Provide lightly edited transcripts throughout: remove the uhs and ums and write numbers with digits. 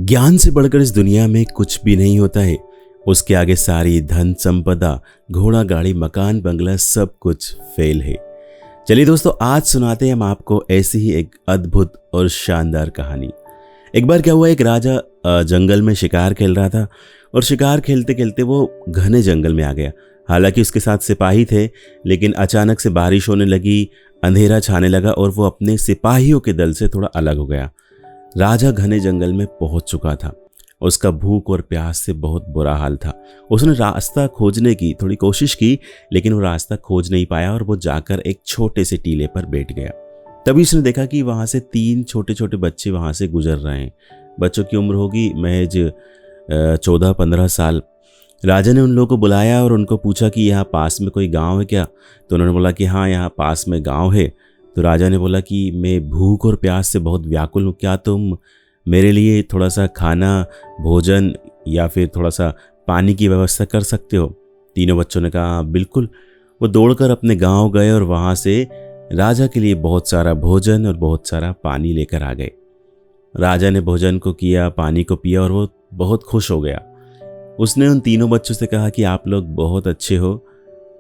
ज्ञान से बढ़कर इस दुनिया में कुछ भी नहीं होता है। उसके आगे सारी धन संपदा, घोड़ा गाड़ी, मकान बंगला सब कुछ फेल है। चलिए दोस्तों, आज सुनाते हैं हम आपको ऐसी ही एक अद्भुत और शानदार कहानी। एक बार क्या हुआ, एक राजा जंगल में शिकार खेल रहा था और शिकार खेलते खेलते वो घने जंगल में आ गया। हालांकि उसके साथ सिपाही थे, लेकिन अचानक से बारिश होने लगी, अंधेरा छाने लगा और वो अपने सिपाहियों के दल से थोड़ा अलग हो गया। राजा घने जंगल में पहुंच चुका था। उसका भूख और प्यास से बहुत बुरा हाल था। उसने रास्ता खोजने की थोड़ी कोशिश की, लेकिन वो रास्ता खोज नहीं पाया और वो जाकर एक छोटे से टीले पर बैठ गया। तभी उसने देखा कि वहाँ से 3 छोटे छोटे बच्चे वहाँ से गुजर रहे हैं। बच्चों की उम्र होगी महज 14-15 साल। राजा ने उन लोगों को बुलाया और उनको पूछा कि यहाँ पास में कोई गांव है क्या। तो उन्होंने बोला कि हाँ, यहाँ पास में गांव है। तो राजा ने बोला कि मैं भूख और प्यास से बहुत व्याकुल हूँ, क्या तुम मेरे लिए थोड़ा सा खाना, भोजन या फिर थोड़ा सा पानी की व्यवस्था कर सकते हो। तीनों बच्चों ने कहा बिल्कुल। वो दौड़कर अपने गांव गए और वहाँ से राजा के लिए बहुत सारा भोजन और बहुत सारा पानी लेकर आ गए। राजा ने भोजन को किया, पानी को पिया और वो बहुत खुश हो गया। उसने उन तीनों बच्चों से कहा कि आप लोग बहुत अच्छे हो,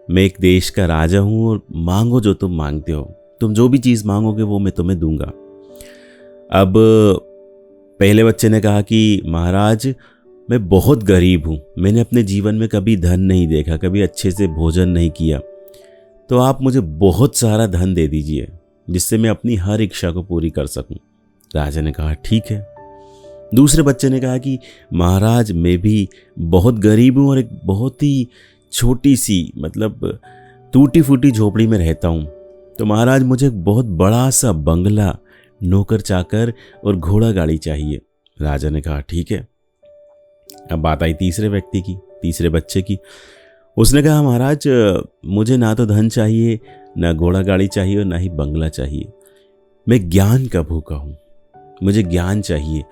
मैं एक देश का राजा हूँ और मांगो जो तुम मांगते हो, तुम जो भी चीज़ मांगोगे वो मैं तुम्हें दूंगा। अब पहले बच्चे ने कहा कि महाराज, मैं बहुत गरीब हूँ, मैंने अपने जीवन में कभी धन नहीं देखा, कभी अच्छे से भोजन नहीं किया, तो आप मुझे बहुत सारा धन दे दीजिए जिससे मैं अपनी हर इच्छा को पूरी कर सकूं। राजा ने कहा ठीक है। दूसरे बच्चे ने कहा कि महाराज, मैं भी बहुत गरीब हूँ और एक बहुत ही छोटी सी टूटी फूटी झोपड़ी में रहता हूँ, तो महाराज मुझे एक बहुत बड़ा सा बंगला, नौकर चाकर और घोड़ा गाड़ी चाहिए। राजा ने कहा ठीक है। अब बात आई तीसरे बच्चे की। उसने कहा महाराज, मुझे ना तो धन चाहिए, ना घोड़ा गाड़ी चाहिए और ना ही बंगला चाहिए, मैं ज्ञान का भूखा हूँ, मुझे ज्ञान चाहिए।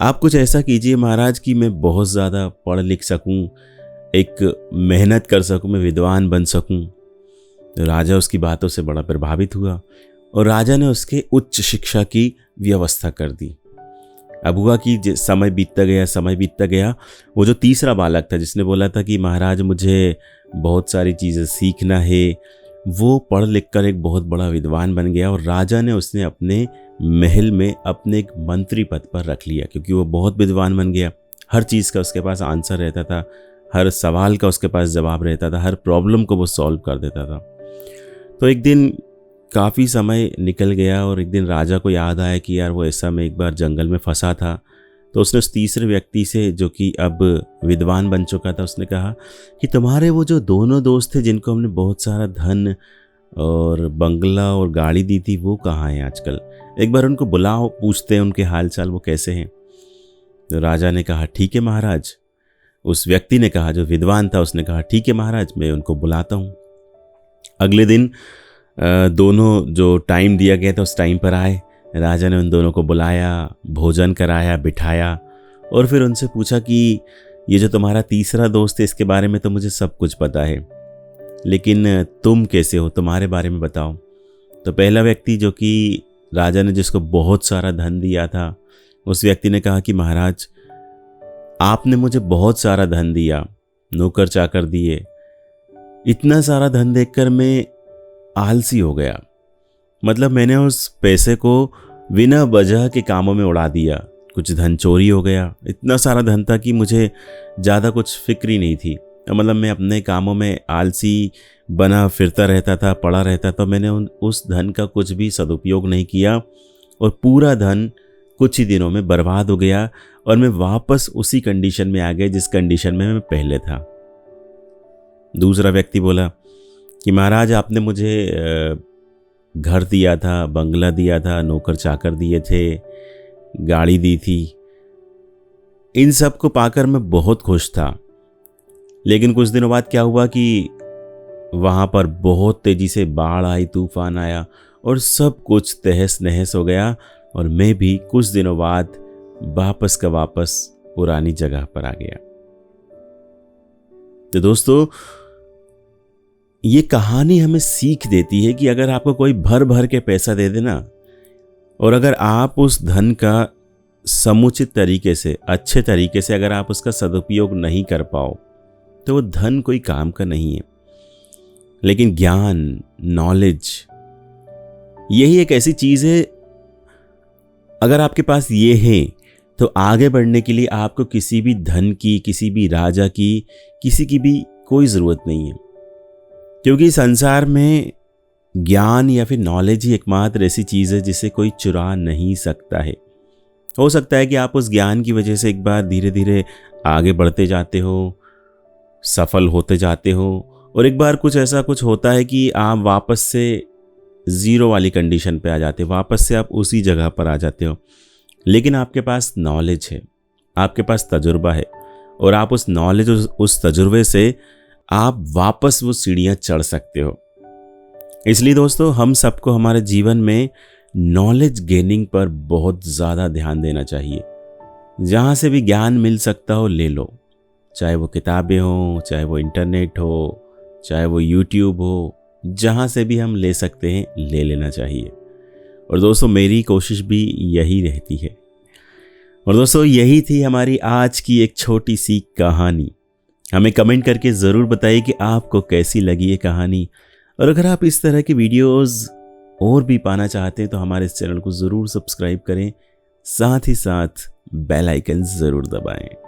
आप कुछ ऐसा कीजिए महाराज कि मैं बहुत ज़्यादा पढ़ लिख सकूँ, एक मेहनत कर सकूँ, मैं विद्वान बन सकूँ। तो राजा उसकी बातों से बड़ा प्रभावित हुआ और राजा ने उसके उच्च शिक्षा की व्यवस्था कर दी। अब हुआ कि समय बीतता गया, वो जो तीसरा बालक था जिसने बोला था कि महाराज मुझे बहुत सारी चीज़ें सीखना है, वो पढ़ लिख कर एक बहुत बड़ा विद्वान बन गया और राजा ने उसने अपने महल में अपने एक मंत्री पद पर रख लिया, क्योंकि वो बहुत विद्वान बन गया। हर चीज़ का उसके पास आंसर रहता था, हर सवाल का उसके पास जवाब रहता था, हर प्रॉब्लम को वो सॉल्व कर देता था। तो एक दिन काफ़ी समय निकल गया और एक दिन राजा को याद आया कि यार, वो ऐसा मैं एक बार जंगल में फंसा था। तो उसने उस तीसरे व्यक्ति से, जो कि अब विद्वान बन चुका था, उसने कहा कि तुम्हारे वो जो दोनों दोस्त थे जिनको हमने बहुत सारा धन और बंगला और गाड़ी दी थी, वो कहाँ हैं आजकल, एक बार उनको बुलाओ, पूछते हैं उनके हाल चाल, वो कैसे हैं। तो राजा ने कहा ठीक है महाराज। उस व्यक्ति ने कहा, जो विद्वान था, उसने कहा ठीक है महाराज, मैं उनको बुलाता हूँ। अगले दिन दोनों जो टाइम दिया गया था उस टाइम पर आए। राजा ने उन दोनों को बुलाया, भोजन कराया, बिठाया और फिर उनसे पूछा कि ये जो तुम्हारा तीसरा दोस्त है, इसके बारे में तो मुझे सब कुछ पता है, लेकिन तुम कैसे हो, तुम्हारे बारे में बताओ। तो पहला व्यक्ति, जो कि राजा ने जिसको बहुत सारा धन दिया था, उस व्यक्ति ने कहा कि महाराज, आपने मुझे बहुत सारा धन दिया, नौकर चाकर दिए, इतना सारा धन देखकर मैं आलसी हो गया। मैंने उस पैसे को बिना वजह के कामों में उड़ा दिया, कुछ धन चोरी हो गया। इतना सारा धन था कि मुझे ज़्यादा कुछ फिक्र ही नहीं थी। मैं अपने कामों में आलसी बना फिरता रहता था, पड़ा रहता। तो मैंने उस धन का कुछ भी सदुपयोग नहीं किया और पूरा धन कुछ ही दिनों में बर्बाद हो गया और मैं वापस उसी कंडीशन में आ गया जिस कंडीशन में मैं पहले था। दूसरा व्यक्ति बोला कि महाराज, आपने मुझे घर दिया था, बंगला दिया था, नौकर चाकर दिए थे, गाड़ी दी थी, इन सब को पाकर मैं बहुत खुश था। लेकिन कुछ दिनों बाद क्या हुआ कि वहाँ पर बहुत तेज़ी से बाढ़ आई, तूफान आया और सब कुछ तहस नहस हो गया और मैं भी कुछ दिनों बाद वापस का वापस पुरानी जगह पर आ गया। तो दोस्तों, ये कहानी हमें सीख देती है कि अगर आपको कोई भर भर के पैसा दे देना और अगर आप उस धन का समुचित तरीके से, अच्छे तरीके से अगर आप उसका सदुपयोग नहीं कर पाओ तो वो धन कोई काम का नहीं है। लेकिन ज्ञान, नॉलेज, यही एक ऐसी चीज है, अगर आपके पास ये है तो आगे बढ़ने के लिए आपको किसी भी धन की, किसी भी राजा की, किसी की भी कोई ज़रूरत नहीं है। क्योंकि संसार में ज्ञान या फिर नॉलेज ही एकमात्र ऐसी चीज़ है जिसे कोई चुरा नहीं सकता है। हो सकता है कि आप उस ज्ञान की वजह से एक बार धीरे धीरे आगे बढ़ते जाते हो, सफल होते जाते हो, और एक बार कुछ ऐसा कुछ होता है कि आप वापस से ज़ीरो वाली कंडीशन पे आ जाते हो, वापस से आप उसी जगह पर आ जाते हो। लेकिन आपके पास नॉलेज है, आपके पास तजुर्बा है, और आप उस नॉलेज, उस तजुर्बे से आप वापस वो सीढ़ियाँ चढ़ सकते हो। इसलिए दोस्तों, हम सबको हमारे जीवन में नॉलेज गेनिंग पर बहुत ज़्यादा ध्यान देना चाहिए। जहाँ से भी ज्ञान मिल सकता हो ले लो, चाहे वो किताबें हो, चाहे वो इंटरनेट हो, चाहे वो यूट्यूब हो, जहाँ से भी हम ले सकते हैं ले लेना चाहिए। और दोस्तों, मेरी कोशिश भी यही रहती है। और दोस्तों, यही थी हमारी आज की एक छोटी सी कहानी। हमें कमेंट करके ज़रूर बताइए कि आपको कैसी लगी ये कहानी। और अगर आप इस तरह की वीडियोस और भी पाना चाहते हैं तो हमारे इस चैनल को ज़रूर सब्सक्राइब करें, साथ ही साथ बेल आइकन ज़रूर दबाएं।